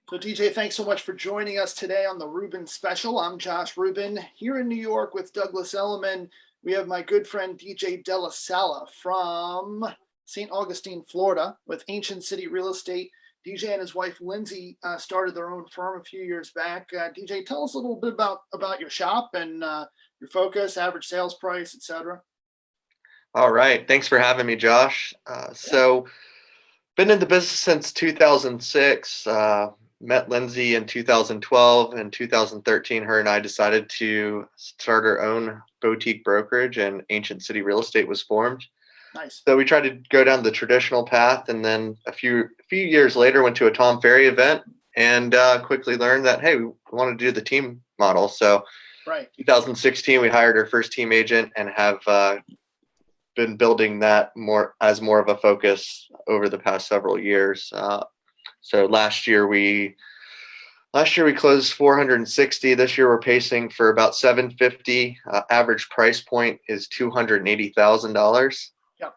So, DJ, thanks so much for joining us today on the Rubin Special. I'm Josh Rubin here in New York with Douglas Elliman. We have my good friend DJ Dellasala from St. Augustine, Florida, with Ancient City Real Estate. DJ and his wife Lindsay started their own firm a few years back. DJ, tell us a little bit about your shop and your focus, average sales price, etc. All right. Thanks for having me, Josh. Yeah, Been in the business since 2006. Met Lindsay in 2012. In 2013, her and I decided to start our own boutique brokerage, and Ancient City Real Estate was formed. nice. So we tried to go down the traditional path, and then a few years later, went to a Tom Ferry event and quickly learned that hey, we want to do the team model. So Right. 2016, we hired our first team agent and have been building that more of a focus over the past several years. So last year we closed 460. This year we're pacing for about 750. Average price point is $280,000. Yep.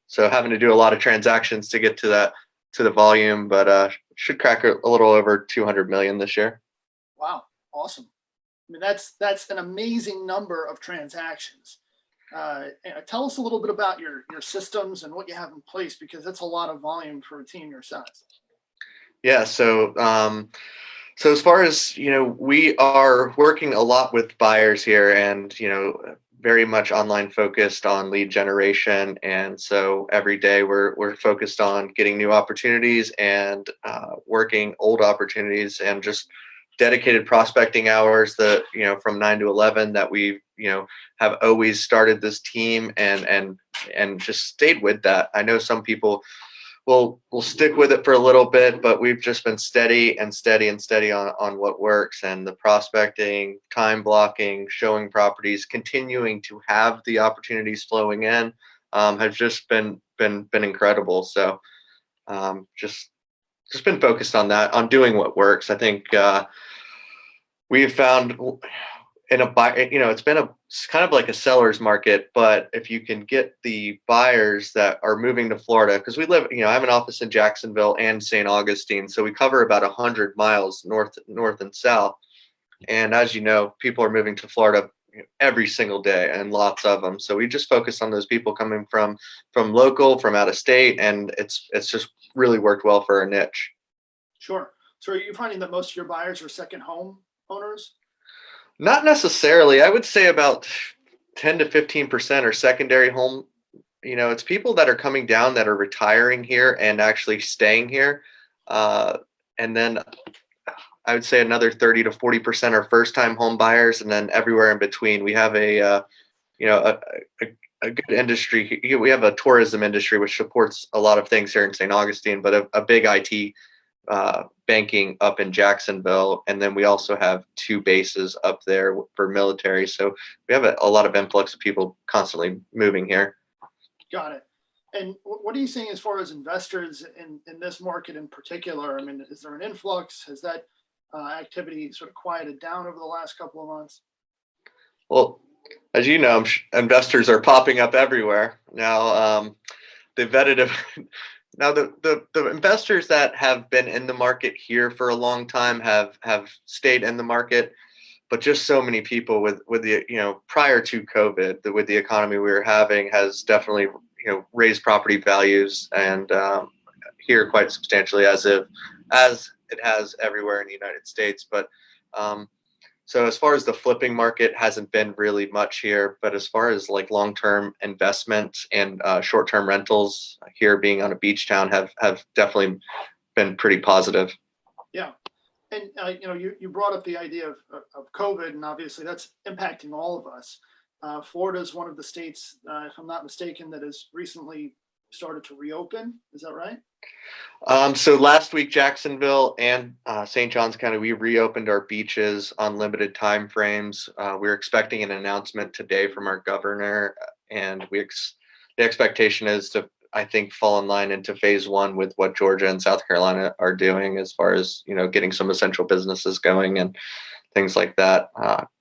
So having to do a lot of transactions to get to the volume, but should crack a little over 200 million this year. Wow. Awesome. I mean, that's an amazing number of transactions. Tell us a little bit about your systems and what you have in place, because that's a lot of volume for a team your size. Yeah. So as far as, we are working a lot with buyers here and, very much online focused on lead generation. And so every day we're focused on getting new opportunities and working old opportunities, and just dedicated prospecting hours that, from 9 to 11, that we, have always started this team and just stayed with that. I know some people we'll stick with it for a little bit, but we've just been steady and steady and steady on what works, and the prospecting, time blocking, showing properties, continuing to have the opportunities flowing in, has just been incredible. So just been focused on that, on doing what works. I think we've found in a buy, it's kind of like a seller's market, but if you can get the buyers that are moving to Florida, because we live, I have an office in Jacksonville and St. Augustine, so we cover about 100 miles north and south. And as you know, people are moving to Florida every single day, and lots of them. So we just focus on those people coming from local, from out of state, and it's just really worked well for our niche. Sure. So are you finding that most of your buyers are second home owners? Not necessarily. I would say about 10 to 15% are secondary home. It's people that are coming down that are retiring here and actually staying here. And then I would say another 30 to 40% are first time home buyers. And then everywhere in between, we have a good industry. We have a tourism industry, which supports a lot of things here in St. Augustine, but a big IT banking up in Jacksonville, and then we also have two bases up there for military. So we have a lot of influx of people constantly moving here. Got it. And what are you seeing as far as investors in this market in particular? I mean, is there an influx? Has that activity sort of quieted down over the last couple of months? Well, as you know, investors are popping up everywhere now. The vetted Now, the investors that have been in the market here for a long time have stayed in the market, but just so many people with the, prior to COVID, with the economy we were having, has definitely, raised property values, and here quite substantially, as it has everywhere in the United States. But so as far as the flipping market, hasn't been really much here, but as far as like long-term investment and short-term rentals here, being on a beach town, have definitely been pretty positive. Yeah. And you brought up the idea of COVID, and obviously that's impacting all of us. Florida is one of the states, if I'm not mistaken, that has recently started to reopen. Is that right? So last week, Jacksonville and St. Johns County, we reopened our beaches on limited time frames. We're expecting an announcement today from our governor, and the expectation is to, I think, fall in line into phase one with what Georgia and South Carolina are doing, as far as, getting some essential businesses going and things like that.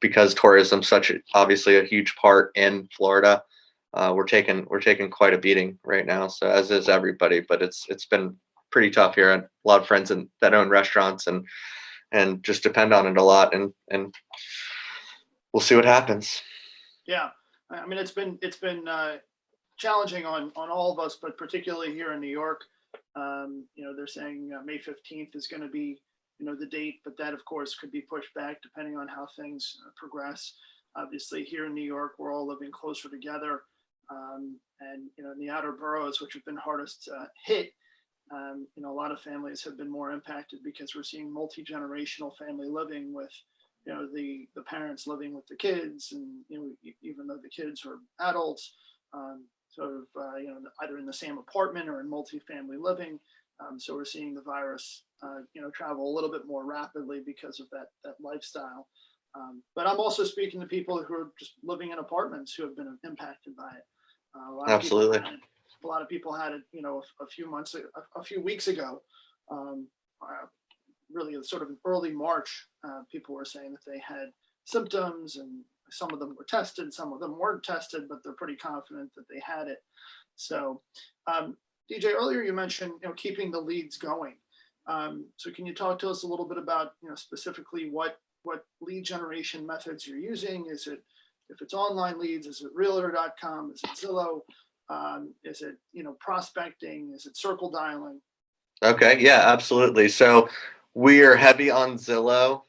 Because tourism obviously a huge part in Florida. We're taking quite a beating right now, so as is everybody, but it's been pretty tough here. And a lot of friends that own restaurants and just depend on it a lot. And we'll see what happens. Yeah, I mean, it's been challenging on all of us, but particularly here in New York. They're saying May 15th is going to be, the date, but that of course could be pushed back depending on how things progress. Obviously, here in New York, we're all living closer together, and in the outer boroughs, which have been hardest hit, a lot of families have been more impacted because we're seeing multi-generational family living with, the parents living with the kids, and even though the kids are adults, either in the same apartment or in multi-family living. So we're seeing the virus, travel a little bit more rapidly because of that lifestyle. But I'm also speaking to people who are just living in apartments who have been impacted by it. Absolutely. A lot of people had it, a few weeks ago. Really, sort of in early March, people were saying that they had symptoms, and some of them were tested, some of them weren't tested, but they're pretty confident that they had it. So, DJ, earlier you mentioned keeping the leads going. So can you talk to us a little bit about specifically what lead generation methods you're using? Is it, if it's online leads, is it realtor.com? Is it Zillow? Is it prospecting? Is it circle dialing? Okay, yeah, absolutely. So we are heavy on Zillow.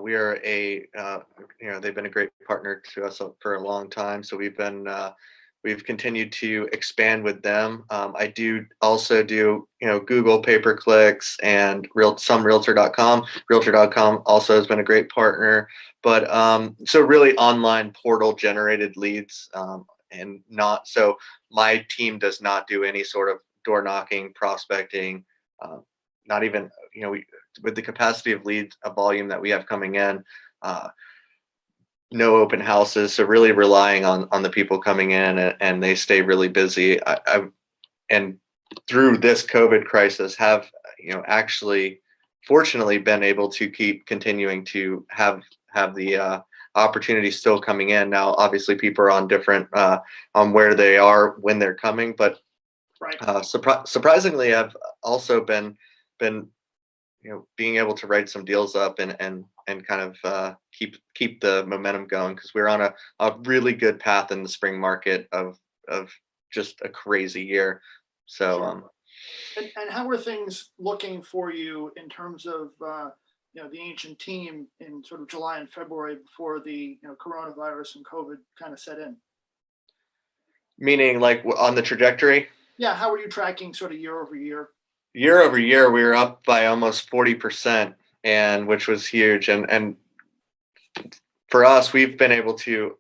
We are they've been a great partner to us for a long time. So we've continued to expand with them. I do also do, Google pay-per-clicks and some realtor.com. Realtor.com also has been a great partner, but so really online portal generated leads, and not, so my team does not do any sort of door knocking, prospecting, not even, with the capacity of leads, a volume that we have coming in, no open houses. So really relying on the people coming in, and they stay really busy. And through this COVID crisis have, actually fortunately been able to keep continuing to have the opportunity still coming in. Now, obviously people are on different, on where they are when they're coming, but right. Surprisingly, I've also been being able to write some deals up and kind of keep the momentum going, because we're on a really good path in the spring market of just a crazy year. So Sure. And how are things looking for you in terms of the ancient team in sort of July and February before the coronavirus and COVID kind of set in? meaning like on the trajectory? Yeah, how are you tracking sort of year over year? Year over year, we were up by almost 40%, and which was huge. And for us, we've been able to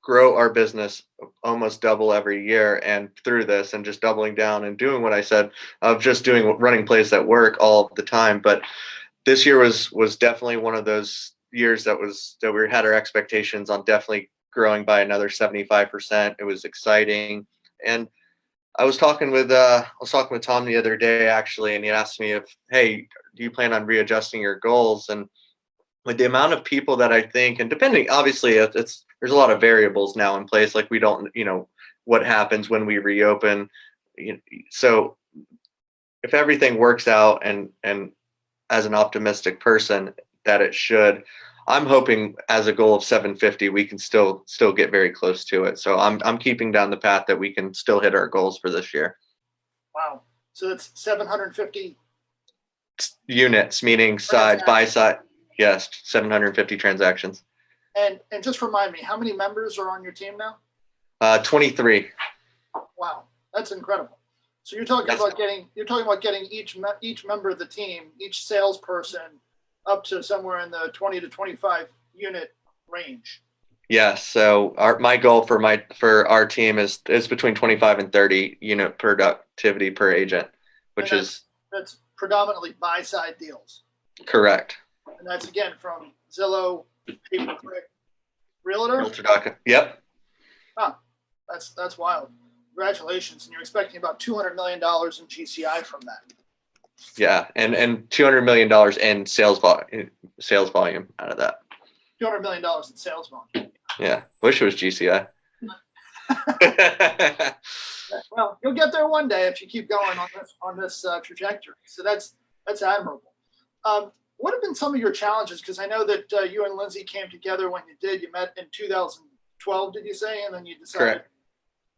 grow our business almost double every year, and through this, and just doubling down and doing what I said of just running plays that work all the time. But this year was definitely one of those years that we had our expectations on definitely growing by another 75%. It was exciting. And I was talking with Tom the other day, actually, and he asked me if, hey, do you plan on readjusting your goals? And with the amount of people that I think, and depending, obviously, there's a lot of variables now in place. Like we don't, what happens when we reopen. So if everything works out, and as an optimistic person that it should, I'm hoping as a goal of 750, we can still get very close to it. So I'm keeping down the path that we can still hit our goals for this year. Wow. So that's 750 units, meaning side by side. Yes, 750 transactions. And just remind me, how many members are on your team now? 23. Wow, that's incredible. So you're talking about getting each member of the team, each salesperson, up to somewhere in the 20 to 25 unit range. Yes. So my goal for our team is between 25 and 30 unit productivity per agent, which that's predominantly buy side deals. Correct. And that's again from Zillow, pay-per-click, Realtor. Realtor.com. Yep. Huh. That's wild. Congratulations. And you're expecting about $200 million in GCI from that. Yeah, and $200 million in sales volume out of that. $200 million in sales volume. Yeah, wish it was GCI. Well, you'll get there one day if you keep going on this trajectory. So that's admirable. What have been some of your challenges? Because I know that you and Lindsay came together when you did. You met in 2012, did you say? And then you decided Correct.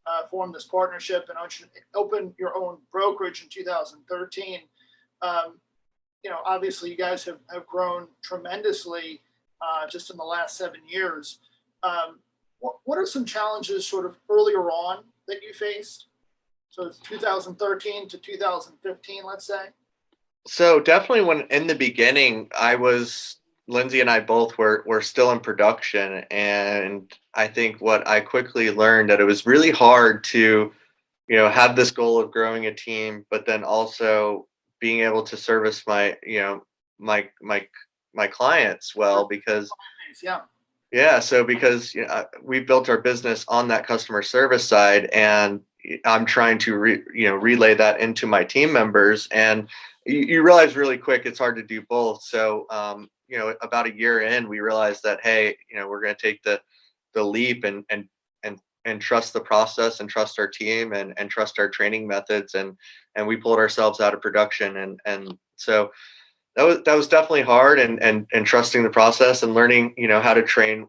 to form this partnership and open your own brokerage in 2013. Um, obviously you guys have grown tremendously just in the last 7 years. What are some challenges sort of earlier on that you faced? So it's 2013 to 2015, let's say. So definitely when in the beginning, Lindsay and I both were still in production. And I think what I quickly learned that it was really hard to, have this goal of growing a team, but then also being able to service my clients well, because Yeah. yeah, so because we built our business on that customer service side, and I'm trying to relay that into my team members, and you realize really quick it's hard to do both. So about a year in, we realized that hey, we're going to take the leap and trust the process and trust our team and trust our training methods, and we pulled ourselves out of production, and so that was definitely hard, and trusting the process and learning how to train,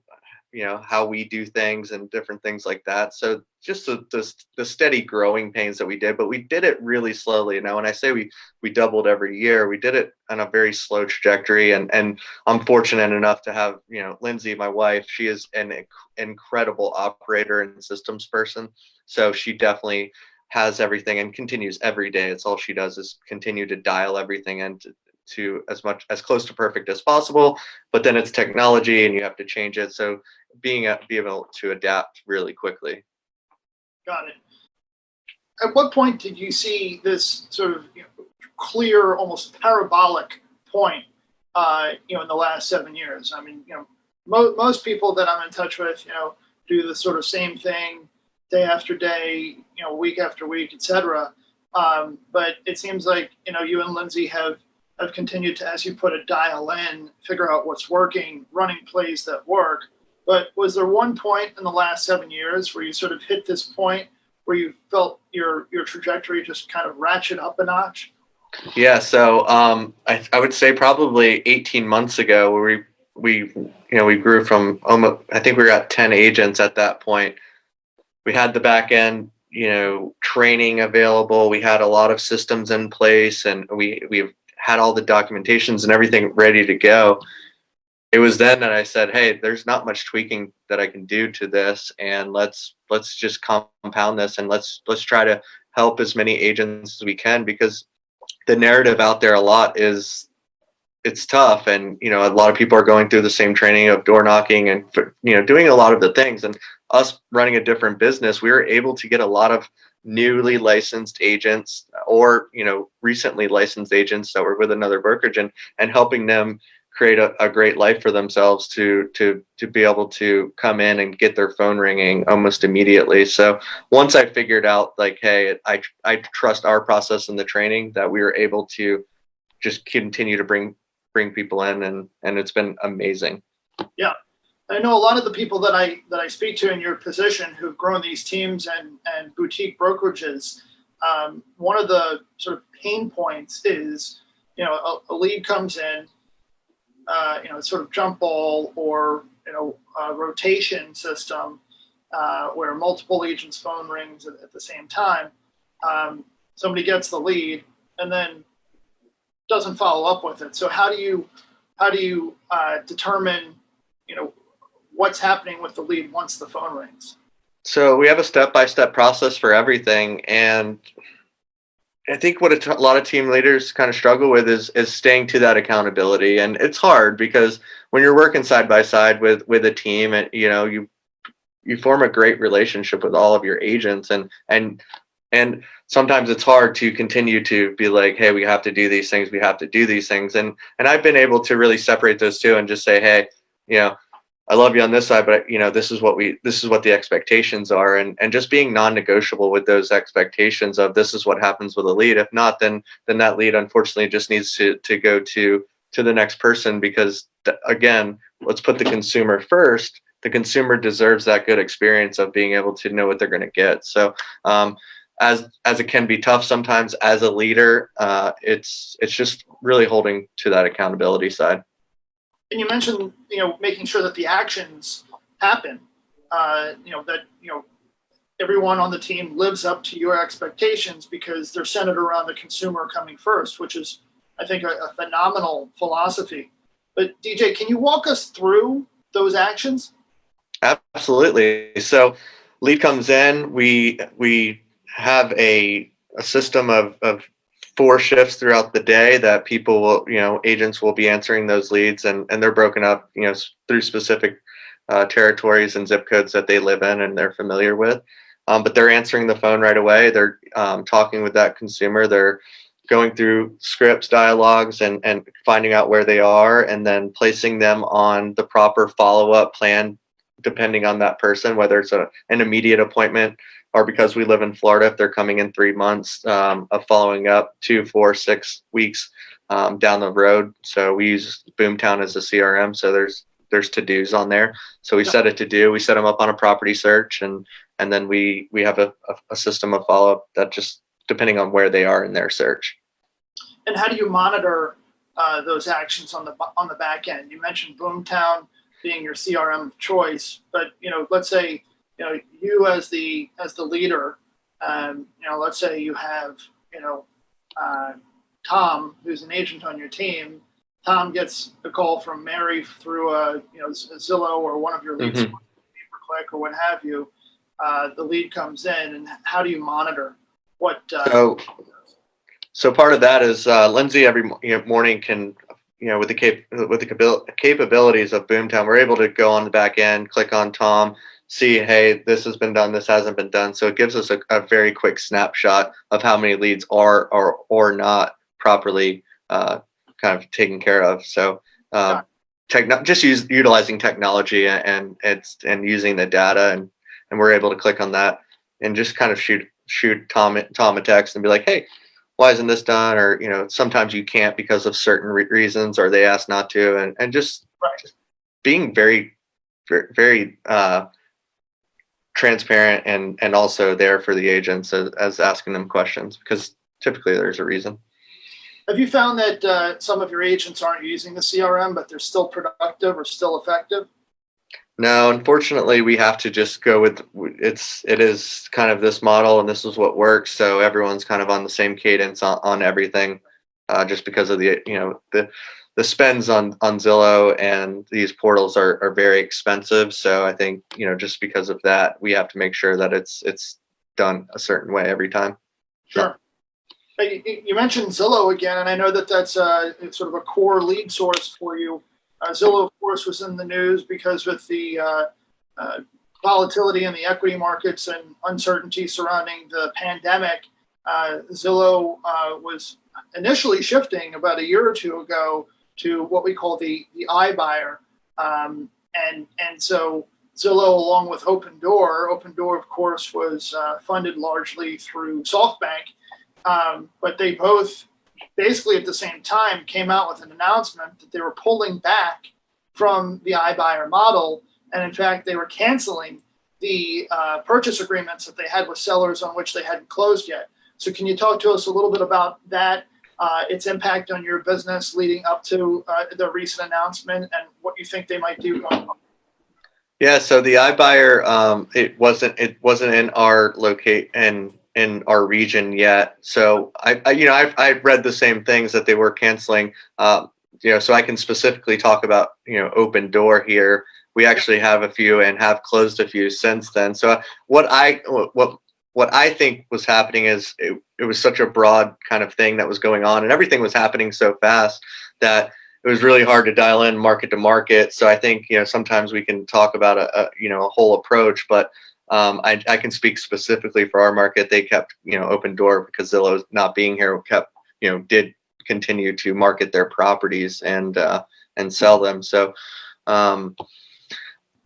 how we do things and different things like that. So just the steady growing pains that we did, but we did it really slowly. Now when I say we doubled every year, we did it on a very slow trajectory, and I'm fortunate enough to have Lindsay, my wife. She is an incredible operator and systems person, so she definitely has everything and continues every day. It's all she does is continue to dial everything in to as close to perfect as possible, but then it's technology and you have to change it, so be able to adapt really quickly. Got it. At what point did you see this sort of clear, almost parabolic point in the last 7 years? I mean, most people that I'm in touch with do the sort of same thing day after day, week after week, etc. But it seems like you and Lindsay have continued to, as you put it, dial in, figure out what's working, running plays that work. But was there one point in the last 7 years where you sort of hit this point where you felt your trajectory just kind of ratchet up a notch? Yeah, so I would say probably 18 months ago, where we grew from almost, I think we were at 10 agents at that point. We had the back end training available. We had a lot of systems in place, and we've had all the documentations and everything ready to go. It was then that I said, hey, there's not much tweaking that I can do to this, and let's just compound this, and let's try to help as many agents as we can, because the narrative out there a lot is it's tough, and a lot of people are going through the same training of door knocking and doing a lot of the things. And us running a different business, we were able to get a lot of newly licensed agents, or recently licensed agents that were with another brokerage, and helping them create a great life for themselves to be able to come in and get their phone ringing almost immediately. So once I figured out, like, hey, I trust our process and the training, that we were able to just continue to bring people in, and it's been amazing. Yeah. I know a lot of the people that I speak to in your position who've grown these teams and boutique brokerages. One of the sort of pain points is, a lead comes in, it's sort of jump ball or a rotation system where multiple agents' phone rings at the same time. Somebody gets the lead and then doesn't follow up with it. So how do you determine what's happening with the lead once the phone rings? So we have a step-by-step process for everything, and I think what a lot of team leaders kind of struggle with is staying to that accountability. And it's hard because when you're working side by side with a team, and you form a great relationship with all of your agents, and sometimes it's hard to continue to be like, hey, we have to do these things, and I've been able to really separate those two and just say, hey, I love you on this side, but this is what the expectations are, and just being non-negotiable with those expectations of this is what happens with a lead. If not, then that lead unfortunately just needs to go to the next person, because again, let's put the consumer first. the consumer deserves that good experience of being able to know what they're going to get. So as it can be tough sometimes as a leader, it's just really holding to that accountability side. And you mentioned, making sure that the actions happen, that, everyone on the team lives up to your expectations because they're centered around the consumer coming first, which is, I think, a phenomenal philosophy. But DJ, can you walk us through those actions? Absolutely. So lead comes in, we have a system of 4 shifts throughout the day that people will, agents will be answering those leads, and they're broken up, through specific territories and zip codes that they live in and they're familiar with. But they're answering the phone right away. They're talking with that consumer. They're going through scripts, dialogues, and finding out where they are, and then placing them on the proper follow-up plan, depending on that person, whether it's an immediate appointment, or because we live in Florida, if they're coming in 3 months, of following up 2, 4, 6 weeks down the road. So we use Boomtown as a CRM. So there's to-dos on there. So we set a to-do, we set them up on a property search, and then we have a system of follow-up that just depending on where they are in their search. And how do you monitor those actions on the back end? You mentioned Boomtown being your CRM of choice, but let's say you as the leader, let's say you have Tom, who's an agent on your team. Tom gets a call from Mary through Zillow or one of your leads, pay per click or what have you. The lead comes in, and how do you monitor what? So part of that is Lindsay every morning can, with the capabilities of Boomtown, we're able to go on the back end, click on Tom, see, hey, this has been done, this hasn't been done. So it gives us a very quick snapshot of how many leads are or not properly kind of taken care of. So utilizing technology and using the data, and we're able to click on that and just kind of shoot Tom a text and be like, hey, why isn't this done? Or, sometimes you can't because of certain reasons, or they ask not to, and just being very, very, very transparent and also there for the agents as asking them questions, because typically there's a reason. Have you found that some of your agents aren't using the CRM, but they're still productive or still effective? No, unfortunately, we have to just go with it is kind of this model, and this is what works. So everyone's kind of on the same cadence on everything, just because of the spends on Zillow and these portals are very expensive. So I think just because of that, we have to make sure that it's done a certain way every time. Sure. You mentioned Zillow again, and I know that's sort of a core lead source for you. Zillow, of course, was in the news because with the volatility in the equity markets and uncertainty surrounding the pandemic, Zillow was initially shifting about a year or two ago to what we call the iBuyer. And so Zillow, along with Open Door, of course, was funded largely through SoftBank, but they both basically at the same time came out with an announcement that they were pulling back from the iBuyer model. And in fact, they were canceling the purchase agreements that they had with sellers on which they hadn't closed yet. So can you talk to us a little bit about that, its impact on your business leading up to the recent announcement, and what you think they might do going forward? Yeah, so the iBuyer, it wasn't in our in our region yet. So I read the same things that they were canceling. So I can specifically talk about Open Door here. We actually have a few and have closed a few since then. So what I think was happening is it was such a broad kind of thing that was going on, and everything was happening so fast that it was really hard to dial in market to market. So I think sometimes we can talk about a whole approach, but I can speak specifically for our market. They kept Open Door because Zillow not being here kept did continue to market their properties and sell them. So in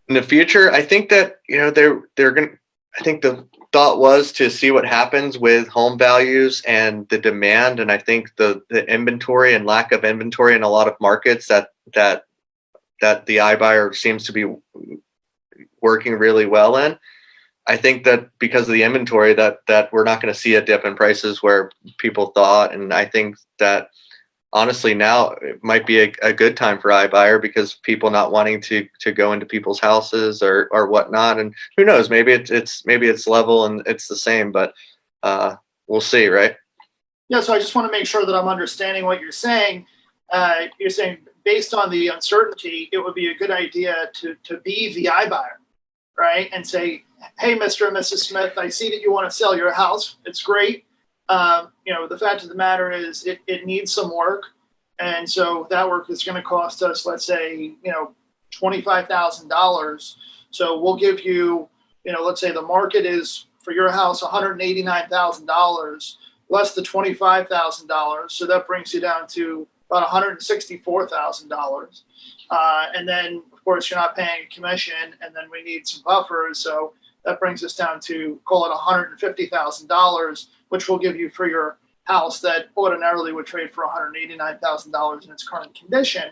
the future, I think that they're going. I think the thought was to see what happens with home values and the demand, and I think the inventory and lack of inventory in a lot of markets that the iBuyer seems to be working really well in. I think that because of the inventory that we're not going to see a dip in prices where people thought. And I think that honestly now it might be a good time for iBuyer because people not wanting to go into people's houses or whatnot. And who knows, maybe it's level and it's the same, but we'll see, right? Yeah, so I just want to make sure that I'm understanding what you're saying. You're saying based on the uncertainty, it would be a good idea to be the iBuyer, right? And say, hey, Mr. and Mrs. Smith, I see that you want to sell your house. It's great. The fact of the matter is it needs some work. And so that work is going to cost us, let's say, $25,000. So we'll give you, let's say the market is for your house $189,000 less the $25,000. So that brings you down to about $164,000. And then, of course, you're not paying a commission, and then we need some buffers. So that brings us down to, call it $150,000, which we'll give you for your house that ordinarily would trade for $189,000 in its current condition.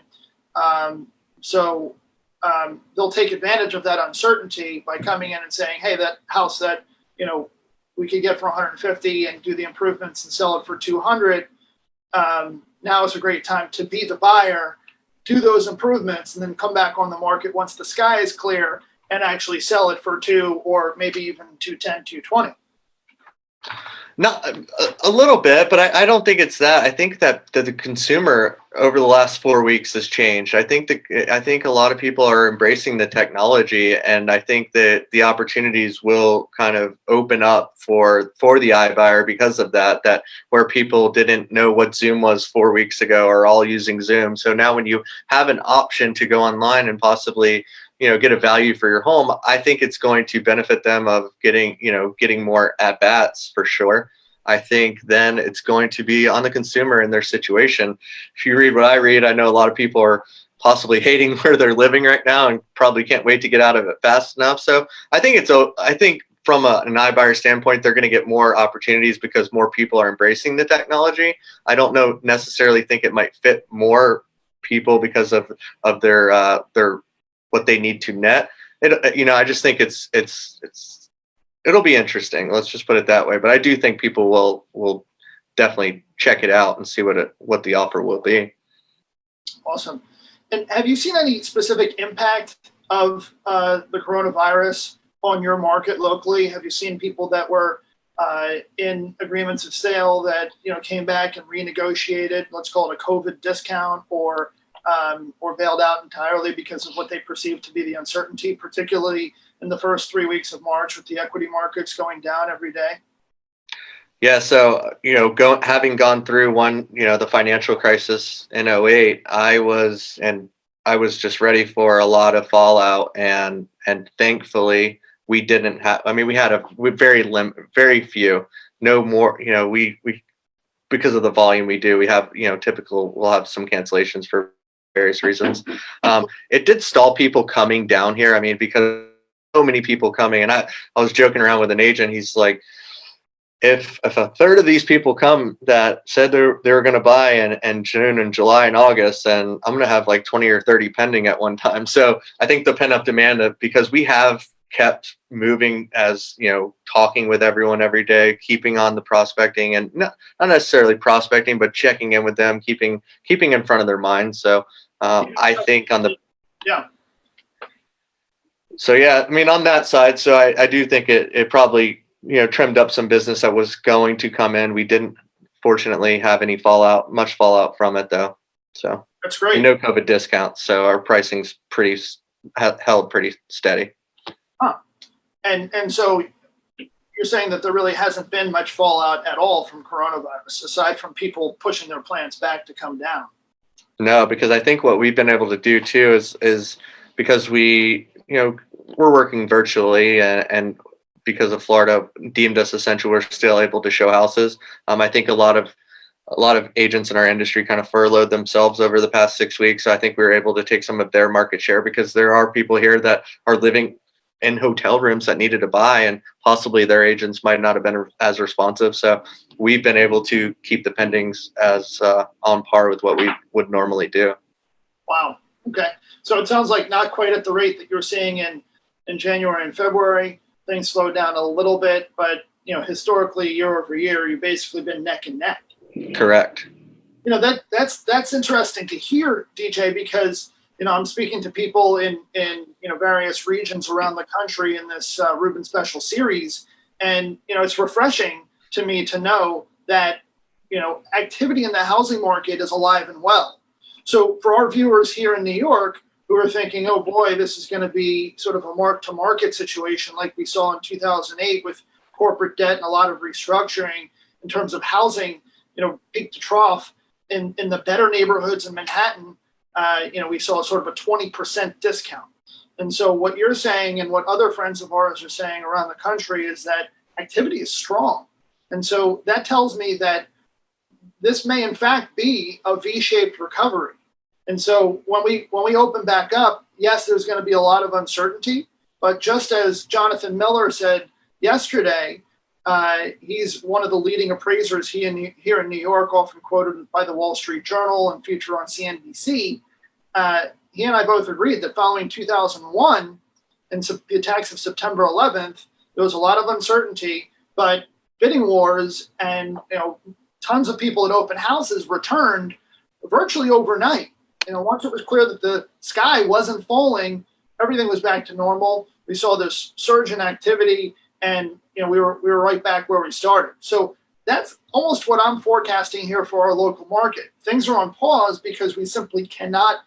They'll take advantage of that uncertainty by coming in and saying, hey, that house that, we could get for 150 and do the improvements and sell it for 200. Now is a great time to be the buyer, do those improvements, and then come back on the market once the sky is clear and actually sell it for 2 or maybe even 210, 220. Not a little bit, but I don't think it's that. I think that the consumer over the last 4 weeks has changed. I think a lot of people are embracing the technology, and I think that the opportunities will kind of open up for the iBuyer because of that. That where people didn't know what Zoom was 4 weeks ago are all using Zoom. So now when you have an option to go online and possibly get a value for your home, I think it's going to benefit them of getting more at bats for sure. I think then it's going to be on the consumer and their situation. If you read what I read, I know a lot of people are possibly hating where they're living right now and probably can't wait to get out of it fast enough. So I think from an iBuyer standpoint, they're going to get more opportunities because more people are embracing the technology. I don't necessarily think it might fit more people because of their what they need to net. I just think it'll be interesting. Let's just put it that way. But I do think people will definitely check it out and see what the offer will be. Awesome. And have you seen any specific impact of the coronavirus on your market locally? Have you seen people that were in agreements of sale that came back and renegotiated, let's call it a COVID discount, or bailed out entirely because of what they perceived to be the uncertainty, particularly in the first 3 weeks of March with the equity markets going down every day? Yeah, so having gone through the financial crisis in '08, I was just ready for a lot of fallout, and thankfully we didn't have. I mean, we had very few, no more. We because of the volume we do, we have we'll have some cancellations for various reasons. It did stall people coming down here. I mean, because so many people coming, and I was joking around with an agent. He's like, if a third of these people come that said they were going to buy in June and July and August, then I'm going to have like 20 or 30 pending at one time. So I think the pent up demand because we have kept moving as talking with everyone every day, keeping on the prospecting, and not necessarily prospecting, but checking in with them, keeping in front of their minds. So I think on the So yeah, I mean on that side, so I do think it probably trimmed up some business that was going to come in. We didn't fortunately have much fallout from it though. So that's great. No COVID discounts, so our pricing's held pretty steady. Huh. And so you're saying that there really hasn't been much fallout at all from coronavirus, aside from people pushing their plans back to come down? No, because I think what we've been able to do too is because we're working virtually and because of Florida deemed us essential, we're still able to show houses. I think a lot of agents in our industry kind of furloughed themselves over the past 6 weeks. So I think we were able to take some of their market share because there are people here that are living in hotel rooms that needed to buy, and possibly their agents might not have been as responsive. So we've been able to keep the pendings as on par with what we would normally do. Wow. Okay. So it sounds like not quite at the rate that you're seeing in in January and February. Things slowed down a little bit, but historically, year over year, you've basically been neck and neck. Correct. That's interesting to hear, DJ, because I'm speaking to people in various regions around the country in this Rubin Special series, and it's refreshing to me to know that activity in the housing market is alive and well. So for our viewers here in New York who are thinking, oh boy, this is going to be sort of a mark-to-market situation like we saw in 2008 with corporate debt and a lot of restructuring in terms of housing, peak to trough in the better neighborhoods in Manhattan, we saw sort of a 20% discount. And so what you're saying and what other friends of ours are saying around the country is that activity is strong. And so that tells me that this may in fact be a V-shaped recovery. And so when we open back up, yes, there's going to be a lot of uncertainty, but just as Jonathan Miller said yesterday, he's one of the leading appraisers here in New York, often quoted by the Wall Street Journal and featured on CNBC. He and I both agreed that following 2001 and the attacks of September 11th, there was a lot of uncertainty, but bidding wars and tons of people at open houses returned virtually overnight. Once it was clear that the sky wasn't falling, everything was back to normal. We saw this surge in activity, and we were right back where we started. So that's almost what I'm forecasting here for our local market. Things are on pause because we simply cannot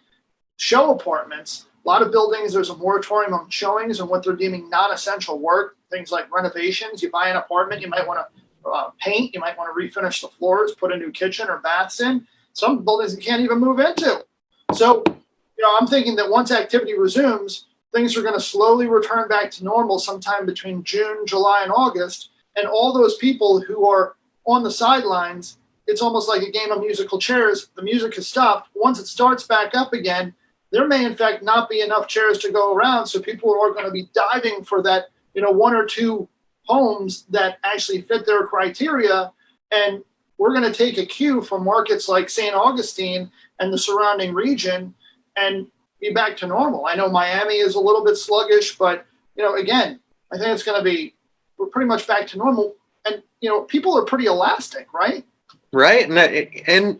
show apartments. A lot of buildings, there's a moratorium on showings and what they're deeming non-essential work, things like renovations. You buy an apartment, you might want to paint, you might want to refinish the floors, put a new kitchen or baths in. Some buildings you can't even move into. So, I'm thinking that once activity resumes, things are going to slowly return back to normal sometime between June, July, and August. And all those people who are on the sidelines, it's almost like a game of musical chairs. The music has stopped. Once it starts back up again, there may in fact not be enough chairs to go around. So people are going to be diving for that, one or two homes that actually fit their criteria. And we're going to take a cue from markets like St. Augustine and the surrounding region and be back to normal. I know Miami is a little bit sluggish, but, again, I think it's going to we're pretty much back to normal. And, people are pretty elastic, right? Right. And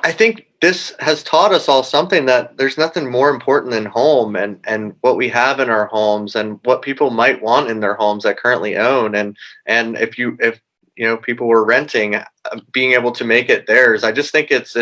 I think this has taught us all something, that there's nothing more important than home and what we have in our homes and what people might want in their homes that currently own. And if people were renting, being able to make it theirs, I just think it's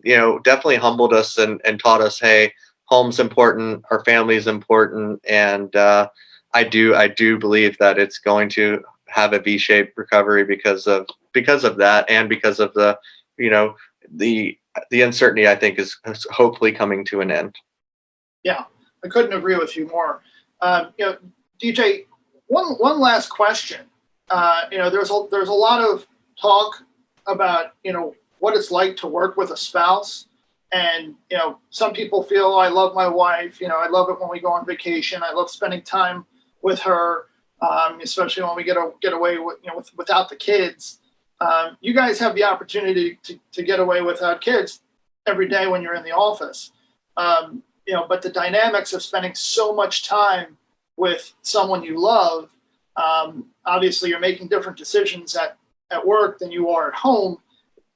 definitely humbled us and taught us, hey, home's important, our family's important, and I do believe that it's going to have a V-shaped recovery because of that, and because of the uncertainty, I think, is hopefully coming to an end. Yeah, I couldn't agree with you more. DJ, one last question. There's a lot of talk about what it's like to work with a spouse, and some people feel, oh, I love my wife. I love it when we go on vacation. I love spending time with her, especially when we get away without the kids. You guys have the opportunity to get away without kids every day when you're in the office. But the dynamics of spending so much time with someone you love, obviously you're making different decisions at work than you are at home.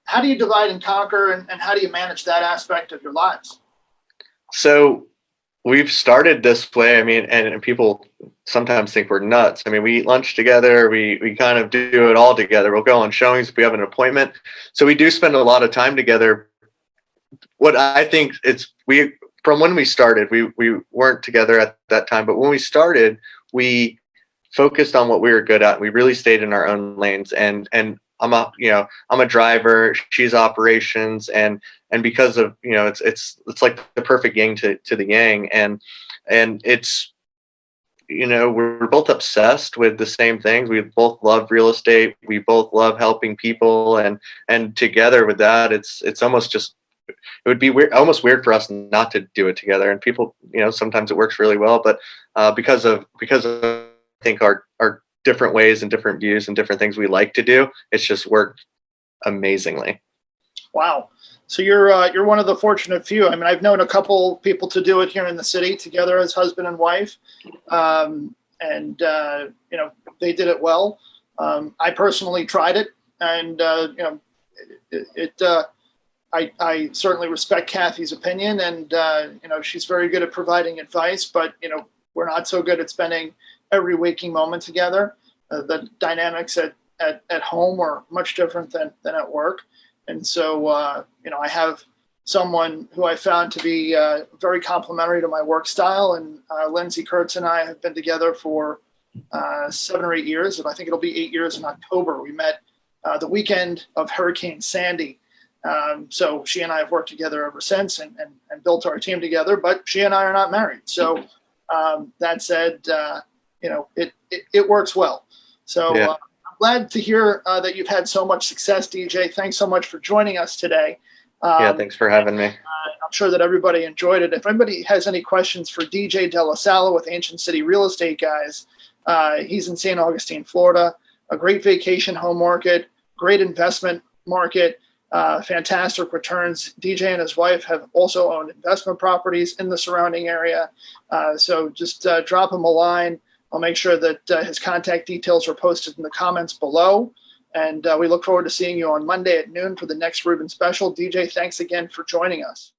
How do you divide and conquer, and how do you manage that aspect of your lives? So we've started this way. I mean, and people sometimes think we're nuts. I mean, we eat lunch together. We kind of do it all together. We'll go on showings if we have an appointment. So we do spend a lot of time together. What I think from when we started, we weren't together at that time, but when we started, we focused on what we were good at. We really stayed in our own lanes, and I'm a driver, she's operations, and because of it's like the perfect yin to the yang, and it's we're both obsessed with the same things. We both love real estate. We both love helping people, and together with that, it's almost just, it would be almost weird for us not to do it together. And people, sometimes it works really well, but because of I think our different ways and different views and different things we like to do, it's just worked amazingly. Wow. So you're one of the fortunate few. I mean, I've known a couple people to do it here in the city together as husband and wife, and they did it well. I personally tried it, and I certainly respect Kathy's opinion, and she's very good at providing advice. But we're not so good at spending every waking moment together. The dynamics at home are much different than at work, and so I have someone who I found to be very complementary to my work style, and Lindsay Kurtz and I have been together for 7 or 8 years, and I think it'll be 8 years in October. We met the weekend of Hurricane Sandy. So she and I have worked together ever since and built our team together, but she and I are not married. So that said, it works well. So Yeah. I'm glad to hear that you've had so much success, DJ. Thanks so much for joining us today. Yeah, thanks for having me. I'm sure that everybody enjoyed it. If anybody has any questions for DJ Dellasala with Ancient City Real Estate Guys, he's in St. Augustine, Florida, a great vacation home market, great investment market, fantastic returns. DJ and his wife have also owned investment properties in the surrounding area. So just drop him a line. I'll make sure that his contact details are posted in the comments below. And we look forward to seeing you on Monday at noon for the next Rubin Special. DJ, thanks again for joining us.